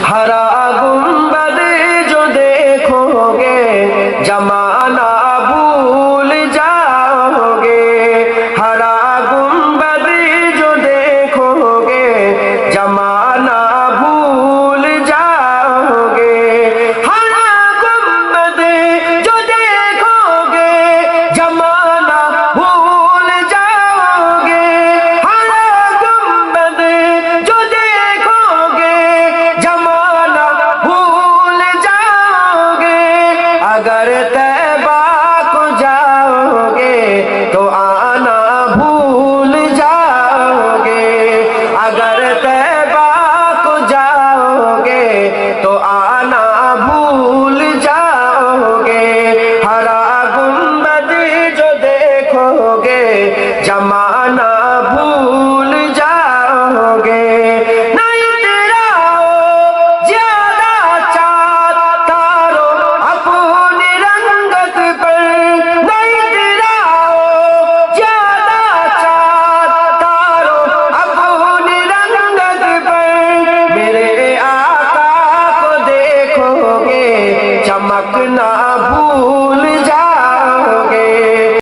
हरा गुंबद जो देखोगे जमाना भूल जाओगे। हरा गुंबद जो देखोगे जमाना भूल जाओगे। हरा गुंबद जो देखोगे जमाना भूल जाओगे। हरा गुंबद जो देखोगे जमाना भूल जाओगे। अगर तैबा को जाओगे तो आना भूल जाओगे। अगर तैबा को जाओगे तो आना भूल जाओगे। हरा गुंबद जो देखोगे जमाना भूल जाओगे। नहीं तेरा ज्यादा चाँद तारो अपनी रंगत पर। नहीं तेरा ज्यादा चाँद तारो अपनी रंगत पर। मेरे आका को देखोगे चमकना भूल